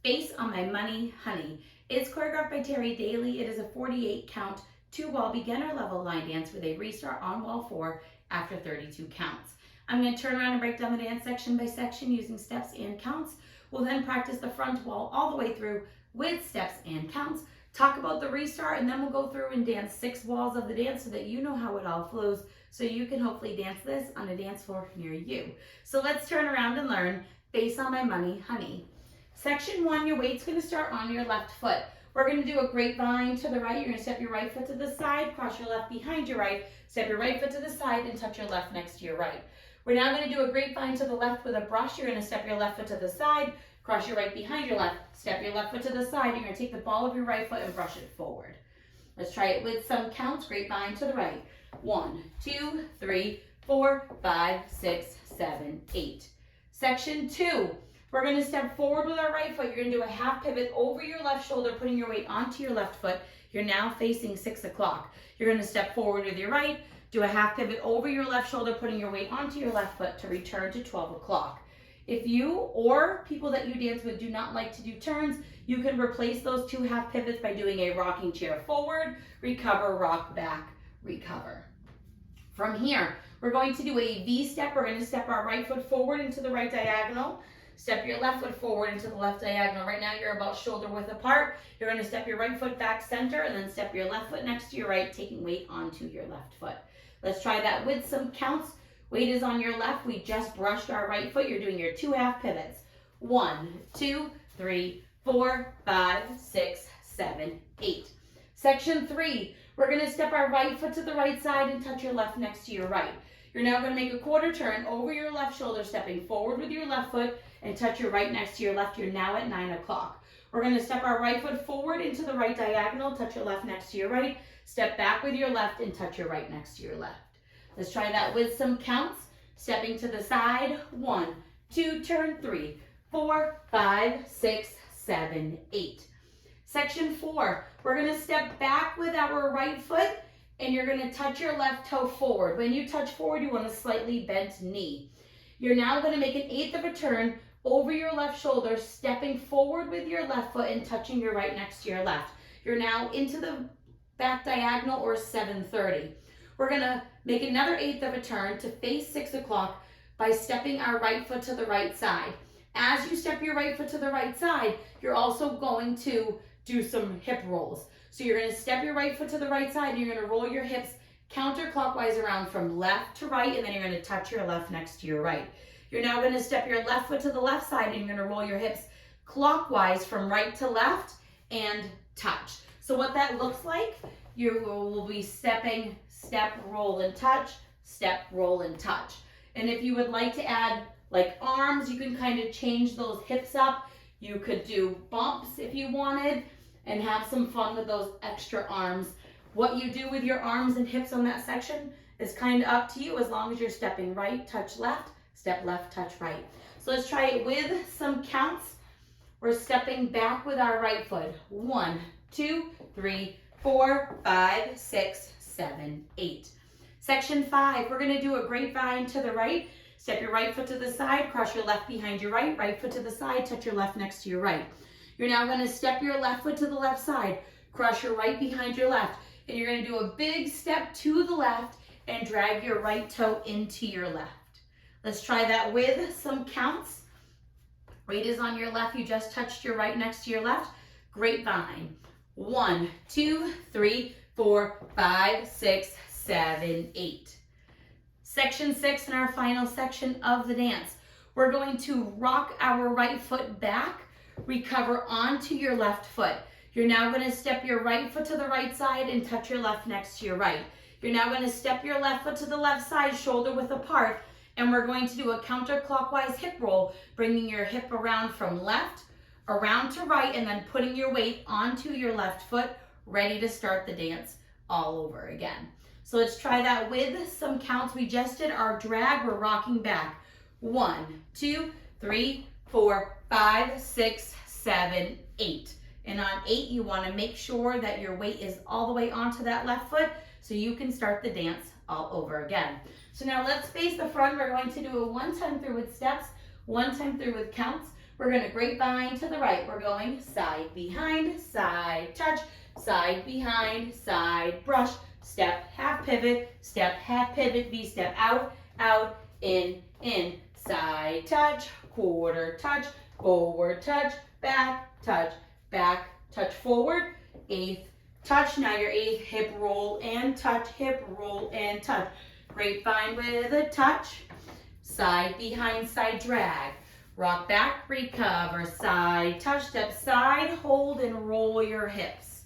Face on My Money, Honey. It's choreographed by Terry Daly. It is a 48 count, 2-wall beginner level line dance with a restart on wall 4 after 32 counts. I'm going to turn around and break down the dance section by section using steps and counts. We'll then practice the front wall all the way through with steps and counts, talk about the restart, and then we'll go through and dance 6 walls of the dance so that you know how it all flows, so you can hopefully dance this on a dance floor near you. So let's turn around and learn Face on My Money, Honey. Section 1, your weight's going to start on your left foot. We're going to do a grapevine to the right. You're going to step your right foot to the side, cross your left behind your right, step your right foot to the side, and touch your left next to your right. We're now going to do a grapevine to the left with a brush. You're going to step your left foot to the side, cross your right behind your left, step your left foot to the side. You're going to take the ball of your right foot and brush it forward. Let's try it with some counts. Grapevine to the right. 1, 2, 3, 4, 5, 6, 7, 8. Section 2. We're going to step forward with our right foot. You're going to do a half pivot over your left shoulder, putting your weight onto your left foot. You're now facing 6 o'clock. You're going to step forward with your right, do a half pivot over your left shoulder, putting your weight onto your left foot to return to 12 o'clock. If you or people that you dance with do not like to do turns, you can replace those 2 half pivots by doing a rocking chair forward, recover, rock back, recover. From here, we're going to do a V step. We're going to step our right foot forward into the right diagonal. Step your left foot forward into the left diagonal. Right now you're about shoulder width apart. You're going to step your right foot back center and then step your left foot next to your right, taking weight onto your left foot. Let's try that with some counts. Weight is on your left. We just brushed our right foot. You're doing your 2 half pivots. 1, 2, 3, 4, 5, 6, 7, 8. Section 3, we're going to step our right foot to the right side and touch your left next to your right. You're now going to make a quarter turn over your left shoulder, stepping forward with your left foot and touch your right next to your left. You're now at 9 o'clock. We're going to step our right foot forward into the right diagonal, touch your left next to your right, step back with your left and touch your right next to your left. Let's try that with some counts. Stepping to the side, 1, 2, turn 3, 4, 5, 6, 7, 8. Section 4, we're going to step back with our right foot and you're going to touch your left toe forward. When you touch forward, you want a slightly bent knee. You're now going to make an 1/8 of a turn over your left shoulder, stepping forward with your left foot and touching your right next to your left. You're now into the back diagonal or 7:30. We're going to make another 1/8 of a turn to face 6 o'clock by stepping our right foot to the right side. As you step your right foot to the right side, you're also going to do some hip rolls. So you're going to step your right foot to the right side and you're going to roll your hips counterclockwise around from left to right, and then you're going to touch your left next to your right. You're now going to step your left foot to the left side and you're going to roll your hips clockwise from right to left and touch. So what that looks like, you will be stepping, step, roll, and touch, step, roll, and touch. And if you would like to add like arms, you can kind of change those hips up. You could do bumps if you wanted and have some fun with those extra arms. What you do with your arms and hips on that section is kind of up to you, as long as you're stepping right, touch left, step left, touch right. So let's try it with some counts. We're stepping back with our right foot. 1, 2, 3, 4, 5, 6, 7, 8. Section 5, we're going to do a grapevine to the right. Step your right foot to the side, cross your left behind your right, right foot to the side, touch your left next to your right. You're now going to step your left foot to the left side, cross your right behind your left, and you're going to do a big step to the left and drag your right toe into your left. Let's try that with some counts. Weight is on your left. You just touched your right next to your left. Grapevine. 1, 2, 3, 4, 5, 6, 7, 8. Section 6 in our final section of the dance. We're going to rock our right foot back, recover onto your left foot. You're now going to step your right foot to the right side and touch your left next to your right. You're now going to step your left foot to the left side, shoulder width apart, and we're going to do a counterclockwise hip roll, bringing your hip around from left, around to right, and then putting your weight onto your left foot, ready to start the dance all over again. So let's try that with some counts. We just did our drag. We're rocking back. 1, 2, 3, 4, 5, 6, 7, 8. And on 8, you want to make sure that your weight is all the way onto that left foot so you can start the dance all over again. So now let's face the front. We're going to do a 1 time through with steps, 1 time through with counts. We're going to grapevine to the right. We're going side, behind, side, touch, side, behind, side, brush, step, half pivot, V-step, out, out, in, side touch, quarter touch, forward touch, back, touch forward, eighth touch. Now your eighth, hip roll and touch, hip roll and touch. Grapevine with a touch, side, behind, side, drag. Rock back, recover, side, touch, step, side, hold, and roll your hips.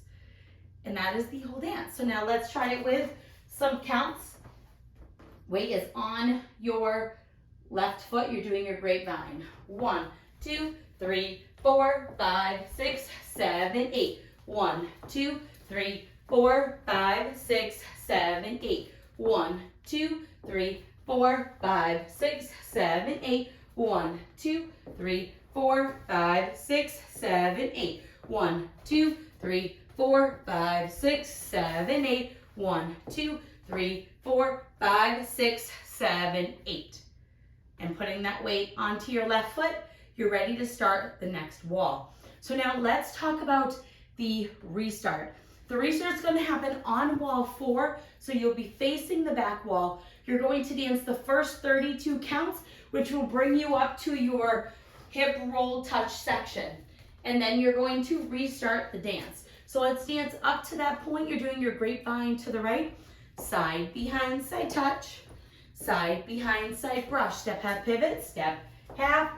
And that is the whole dance. So now let's try it with some counts. Weight is on your left foot. You're doing your grapevine. 1, 2, 3, 4, 5, 6, 7, 8. 1, 2, 3, 4, 5, 6, 7, 8. 1, 2, 3, 4, 5, 6, 7, 8. 1, 2, 3, 4, 5, 6, 7, 8. 1, 2, 3, 4, 5, 6, 7, 8. 1, 2, 3, 4, 5, 6, 7, 8. And putting that weight onto your left foot, you're ready to start the next wall. So now let's talk about the restart. The restart is going to happen on wall 4, so you'll be facing the back wall. You're going to dance the first 32 counts, which will bring you up to your hip roll touch section. And then you're going to restart the dance. So let's dance up to that point. You're doing your grapevine to the right, side, behind, side touch, side, behind, side brush, step, half pivot, step, half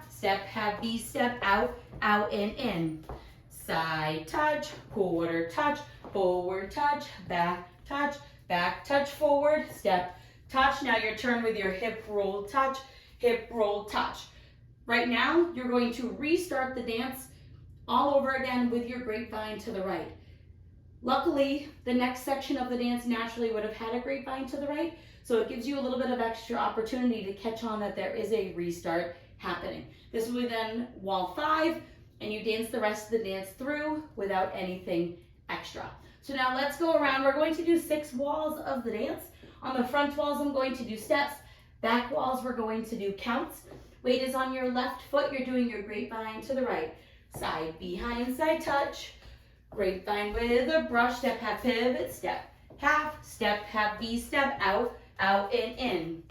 V-step, out, out, in. Side touch, quarter touch, forward touch, back touch, forward, step, touch. Now your turn with your hip roll touch, hip roll touch. Right now, you're going to restart the dance all over again with your grapevine to the right. Luckily, the next section of the dance naturally would have had a grapevine to the right, so it gives you a little bit of extra opportunity to catch on that there is a restart happening. This will be then wall 5, and you dance the rest of the dance through without anything extra. So now let's go around. We're going to do 6 walls of the dance. On the front walls, I'm going to do steps. Back walls, we're going to do counts. Weight is on your left foot. You're doing your grapevine to the right. Side, behind, side touch. Grapevine with a brush, step, half pivot, step, half V-step, out, out, in.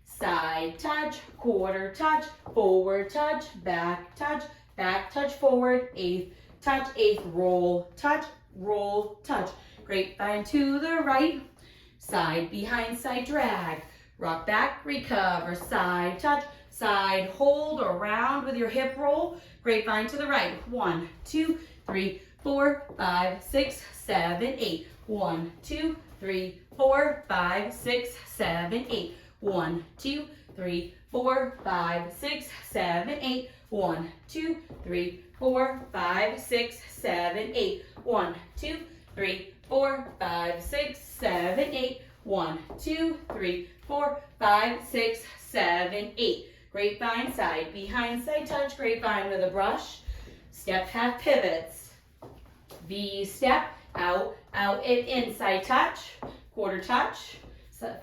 Side touch, quarter touch, forward touch, back touch, forward, eighth touch, eighth roll touch, grapevine to the right, side, behind, side drag, rock back, recover, side touch, side hold around with your hip roll, grapevine to the right, 1, 2, 3, 4, 5, 6, 7, 8, 1, 2, 3, 4, 5, 6, 7, 8, 1, 2, 3, 4, 5, 6, 7, 8, 1, 2, 3, 4, 5, 6, 7, 8, 1, 2, 3, 4, 5, 6, 7, 8, 1, 2, 3, 4, 5, 6, 7, 8. Grapevine, side, behind, side touch, grapevine with a brush, step, half pivots, V-step, out, out, in, side touch, quarter touch,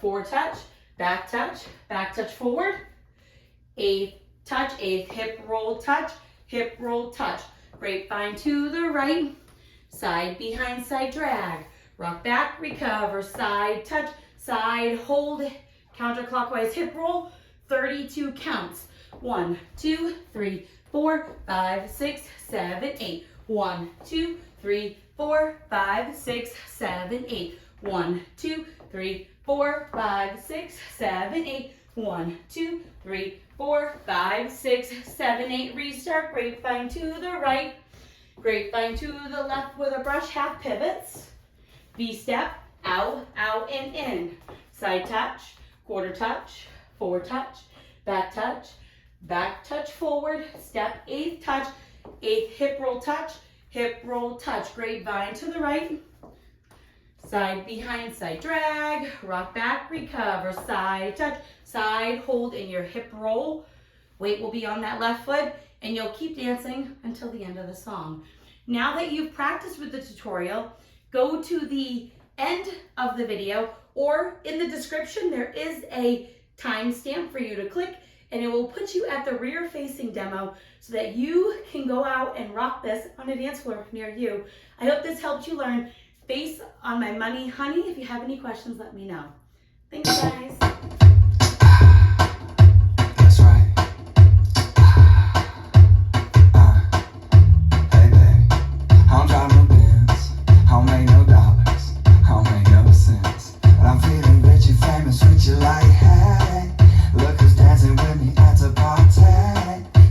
forward touch, back touch forward, eighth touch, eighth hip roll touch, grapevine to the right, side, behind, side drag, rock back, recover, side touch, side hold, counterclockwise hip roll, 32 counts, 1, 2, 3, 4, 5, 6, 7, 8, 1, 2, 3, 4, 5, 6, 7, 8, 1, 2, 3, 4, 5, 6, 7, 8, 1, 2, 3, 4, 5, 6, 7, 8, restart, grapevine to the right, grapevine to the left with a brush, half pivots, V-step, out, out, in, side touch, quarter touch, forward touch, back touch forward, step, eighth touch, eighth hip roll touch, grapevine to the right, side, behind, side drag, rock back, recover, side touch, side hold in your hip roll. Weight will be on that left foot, and you'll keep dancing until the end of the song. Now that you've practiced with the tutorial, go to the end of the video, or in the description there is a timestamp for you to click and it will put you at the rear facing demo so that you can go out and rock this on a dance floor near you. I hope this helped you learn Face on My Money, Honey. If you have any questions, let me know. Thanks, guys. That's right. Hey, baby. I don't drive no Benz. I don't make no dollars. I don't make no sense. But I'm feeling rich and famous with you like, hey, look who's dancing with me at the party.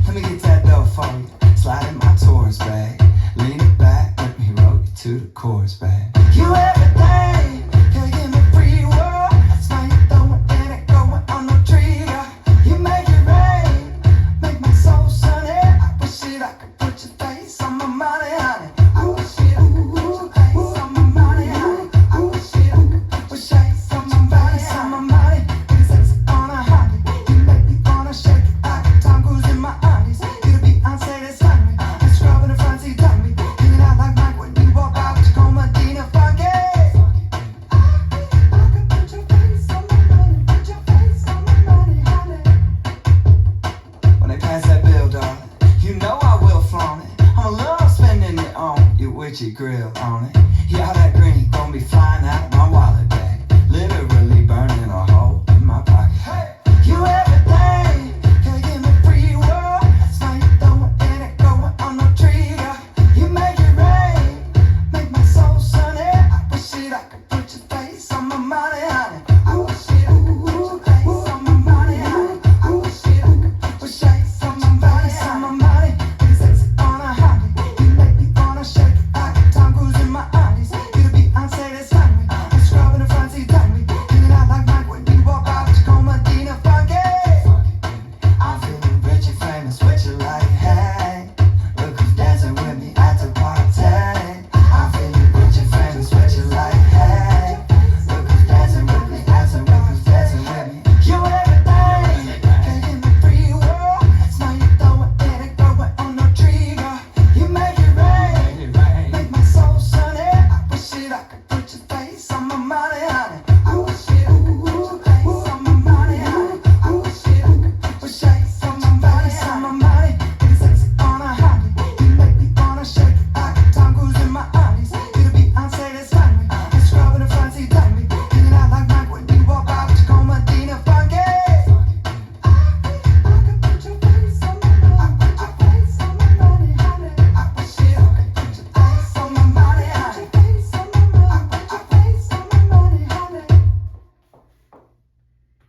Let me get that dough for you. Slide in my Taurus bag. Lean it back, let me roll you to the chorus, babe. You everything, you give me free world. That's why you throwing it and going on no trigger. You make it rain, make my soul sunny. I wish it I could put your face on my money, honey. I wish it I could put your face on my money, honey. I wish it I could put your face on my money, on my money. Because it's on a hobby. You make me wanna shake it like Tom Cruise in my undies. You the Beyonce that's hungry. I'm scrubbing the front seat, done me. In and out like Mike when you walk out with your coma. With your grill on it. Yeah, that green gonna be flying out of my wallet.